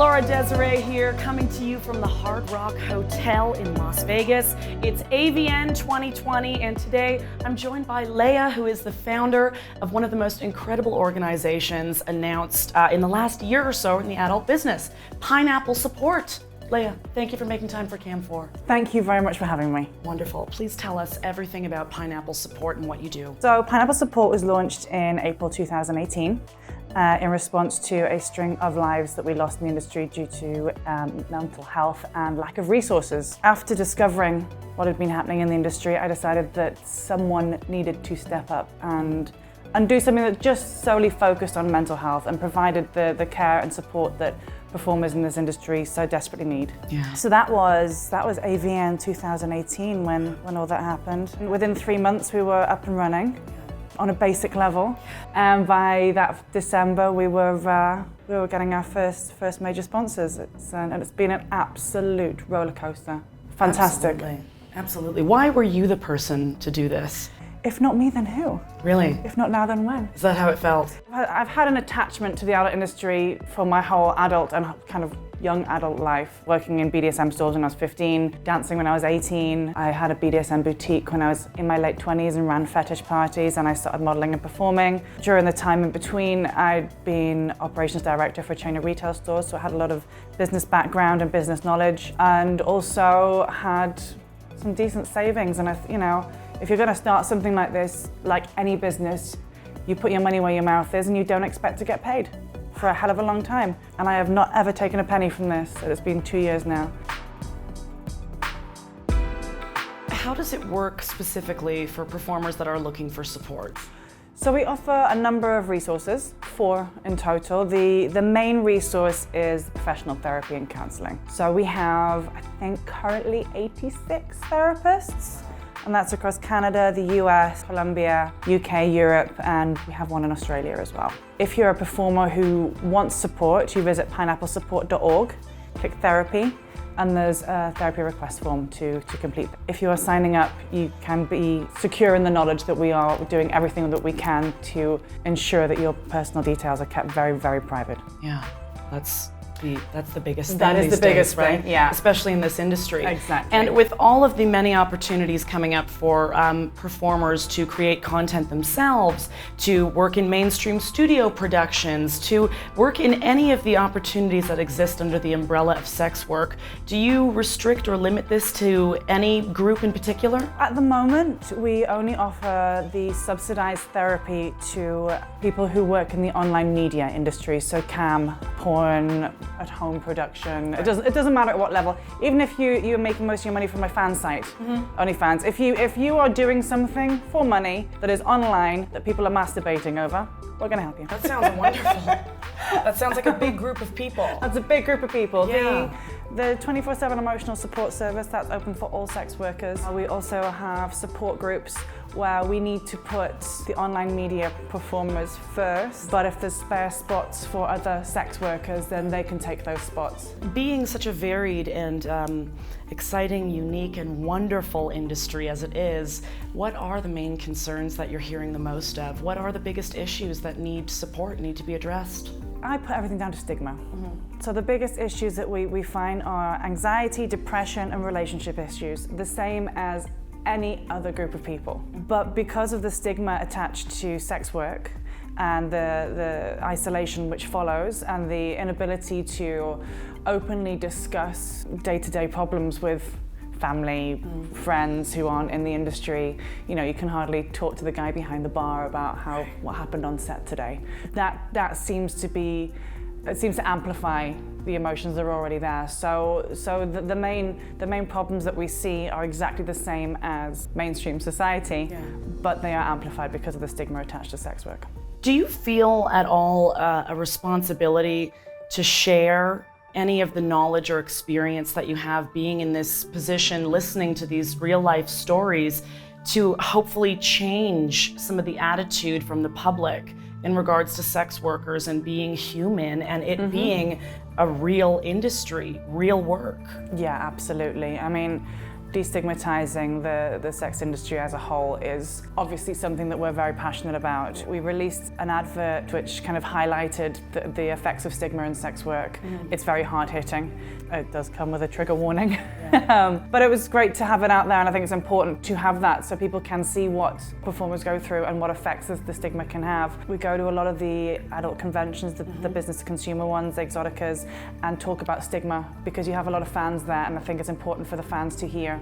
Laura Desiree here, coming to you from the Hard Rock Hotel in Las Vegas. It's AVN 2020, and today I'm joined by Leya, who is the founder of one of the most incredible organizations announced in the last year or so in the adult business, Pineapple Support. Leya, thank you for making time for CAM4. Thank you very much for having me. Wonderful. Please tell us everything about Pineapple Support and what you do. So Pineapple Support was launched in April 2018 in response to a string of lives that we lost in the industry due to mental health and lack of resources. After discovering what had been happening in the industry, I decided that someone needed to step up and do something that just solely focused on mental health and provided the care and support that performers in this industry so desperately need. Yeah. So that was AVN 2018 when all that happened. And within 3 months we were up and running on a basic level, and by that December we were getting our first major sponsors. And it's been an absolute roller coaster. Fantastic. Absolutely. Why were you the person to do this? If not me, then who? Really? If not now, then when? Is that how it felt? I've had an attachment to the adult industry for my whole adult and kind of young adult life, working in BDSM stores when I was 15, dancing when I was 18. I had a BDSM boutique when I was in my late 20s and ran fetish parties, and I started modeling and performing. During the time in between, I'd been operations director for a chain of retail stores, so I had a lot of business background and business knowledge, and also had some decent savings. And if you're going to start something like this, like any business, you put your money where your mouth is and you don't expect to get paid for a hell of a long time. And I have not ever taken a penny from this. It's been 2 years now. How does it work specifically for performers that are looking for support? So we offer a number of resources, 4 in total. The main resource is professional therapy and counselling. So we have, I think, currently 86 therapists. And that's across Canada, the US, Colombia, UK, Europe, and we have one in Australia as well. If you're a performer who wants support, you visit pineapplesupport.org, click therapy, and there's a therapy request form to complete. If you are signing up, you can be secure in the knowledge that we are doing everything that we can to ensure that your personal details are kept very, very private. Yeah, that's the biggest thing. That is the biggest thing, right? yeah. Especially in this industry. Exactly. And with all of the many opportunities coming up for performers to create content themselves, to work in mainstream studio productions, to work in any of the opportunities that exist under the umbrella of sex work, do you restrict or limit this to any group in particular? At the moment, we only offer the subsidized therapy to people who work in the online media industry, so CAM, porn, at-home production. It doesn't matter at what level. Even if you're making most of your money from my fan site, OnlyFans. If you are doing something for money that is online that people are masturbating over, we're going to help you. That sounds wonderful. That sounds like a big group of people. That's a big group of people. Yeah. The 24/7 emotional support service, that's open for all sex workers. We also have support groups where we need to put the online media performers first, but if there's spare spots for other sex workers, then they can take those spots. Being such a varied and exciting, unique, and wonderful industry as it is, what are the main concerns that you're hearing the most of? What are the biggest issues that need support, need to be addressed? I put everything down to stigma. So the biggest issues that we find are anxiety, depression, and relationship issues, the same as any other group of people. But because of the stigma attached to sex work and the isolation which follows and the inability to openly discuss day-to-day problems with family, friends who aren't in the industry, you can hardly talk to the guy behind the bar about what happened on set today. That seems to amplify the emotions that are already there. So the main problems that we see are exactly the same as mainstream society, but they are amplified because of the stigma attached to sex work. Do you feel at all a responsibility to share any of the knowledge or experience that you have being in this position, listening to these real life stories, to hopefully change some of the attitude from the public in regards to sex workers and being human and it being a real industry, real work? Yeah, absolutely. I mean, destigmatizing the sex industry as a whole is obviously something that we're very passionate about. We released an advert which kind of highlighted the effects of stigma in sex work. It's very hard-hitting. It does come with a trigger warning. Yeah. But it was great to have it out there, and I think it's important to have that so people can see what performers go through and what effects the stigma can have. We go to a lot of the adult conventions, the business-to-consumer ones, the Exoticas, and talk about stigma because you have a lot of fans there, and I think it's important for the fans to hear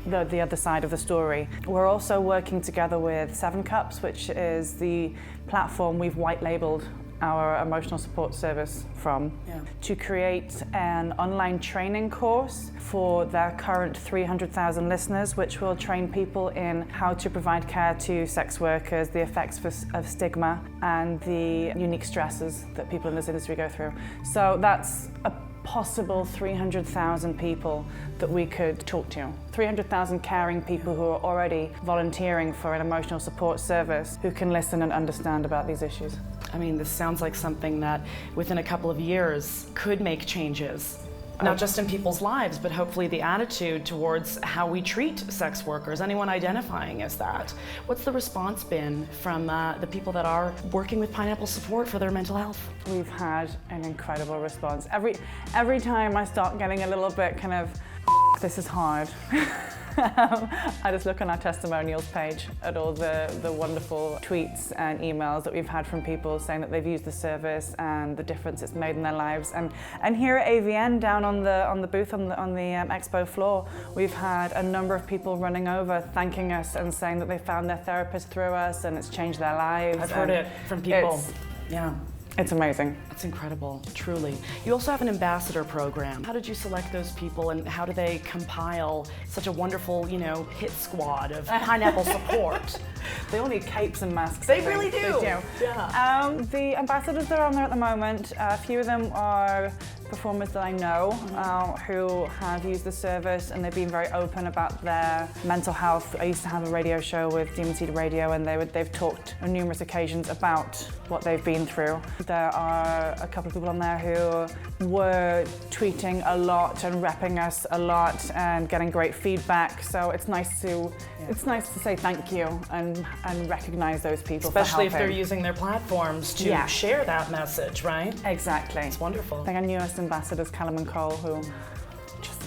the other side of the story. We're also working together with 7 Cups, which is the platform we've white-labeled our emotional support service from, to create an online training course for their current 300,000 listeners, which will train people in how to provide care to sex workers, the effects of stigma, and the unique stresses that people in this industry go through. So that's a possible 300,000 people that we could talk to. 300,000 caring people who are already volunteering for an emotional support service who can listen and understand about these issues. I mean, this sounds like something that within a couple of years could make changes, not just in people's lives, but hopefully the attitude towards how we treat sex workers, anyone identifying as that. What's the response been from the people that are working with Pineapple Support for their mental health? We've had an incredible response. Every time I start getting a little bit kind of, this is hard. I just look on our testimonials page at all the wonderful tweets and emails that we've had from people saying that they've used the service and the difference it's made in their lives. And here at AVN, down on the booth on the expo floor, we've had a number of people running over thanking us and saying that they found their therapist through us and it's changed their lives. I've heard it from people. Yeah. It's amazing. It's incredible, truly. You also have an ambassador program. How did you select those people and how do they compile such a wonderful, hit squad of Pineapple Support? They all need capes and masks. They really do. They do. Yeah. The ambassadors that are on there at the moment, a few of them are performers that I know who have used the service and they've been very open about their mental health. I used to have a radio show with Demon Seed Radio and they've talked on numerous occasions about what they've been through. There are a couple of people on there who were tweeting a lot and repping us a lot and getting great feedback. So it's nice to say thank you and recognize those people. Especially if they're using their platforms to share that message, right? Exactly. It's wonderful. I think our newest ambassadors, Callum and Cole, who just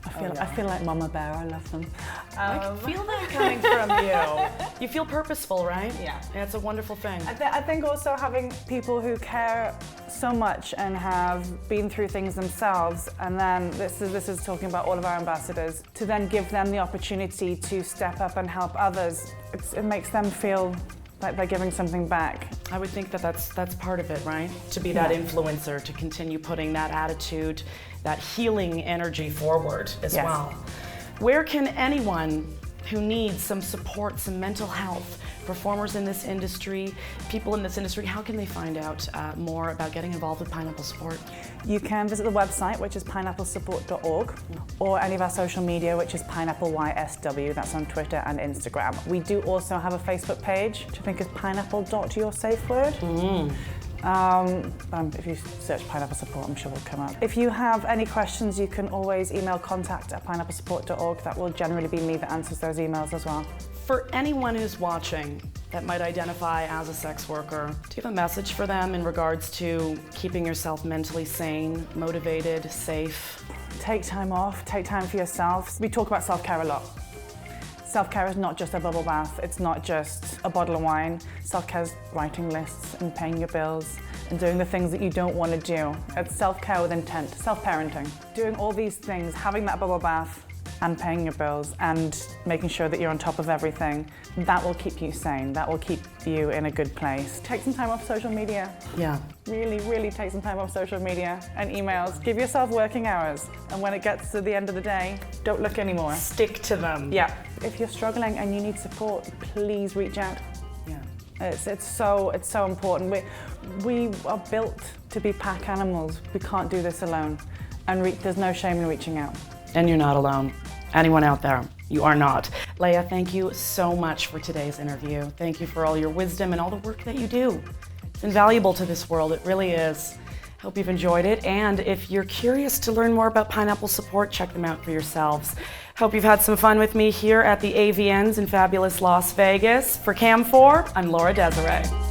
I feel like Mama Bear. I love them. I can feel that coming from you. You feel purposeful, right? Yeah. It's a wonderful thing. I think also having people who care so much and have been through things themselves, and then this is talking about all of our ambassadors, to then give them the opportunity to step up and help others. It makes them feel like they're giving something back. I would think that that's part of it, right? To be that influencer, to continue putting that attitude, that healing energy forward as well. Where can anyone who needs some support, some mental health, performers in this industry, people in this industry, how can they find out more about getting involved with Pineapple Support? You can visit the website, which is pineapplesupport.org, or any of our social media, which is pineappleysw. That's on Twitter and Instagram. We do also have a Facebook page, which I think is pineapple.yoursafeword. If you search Pineapple Support, I'm sure we'll come up. If you have any questions, you can always email contact@pineapplesupport.org. That will generally be me that answers those emails as well. For anyone who's watching that might identify as a sex worker, do you have a message for them in regards to keeping yourself mentally sane, motivated, safe? Take time off, take time for yourself. We talk about self-care a lot. Self-care is not just a bubble bath, it's not just a bottle of wine. Self-care is writing lists and paying your bills and doing the things that you don't want to do. It's self-care with intent, self-parenting. Doing all these things, having that bubble bath and paying your bills and making sure that you're on top of everything, that will keep you sane, that will keep you in a good place. Take some time off social media. Yeah. Really, really take some time off social media and emails. Give yourself working hours. And when it gets to the end of the day, don't look anymore. Stick to them. Yeah. If you're struggling and you need support, please reach out. Yeah. It's so important. We are built to be pack animals. We can't do this alone. And there's no shame in reaching out. And you're not alone. Anyone out there, you are not. Leya, thank you so much for today's interview. Thank you for all your wisdom and all the work that you do. It's invaluable to this world, it really is. Hope you've enjoyed it, and if you're curious to learn more about Pineapple Support, check them out for yourselves. Hope you've had some fun with me here at the AVNs in fabulous Las Vegas. For CAM4, I'm Laura Desiree.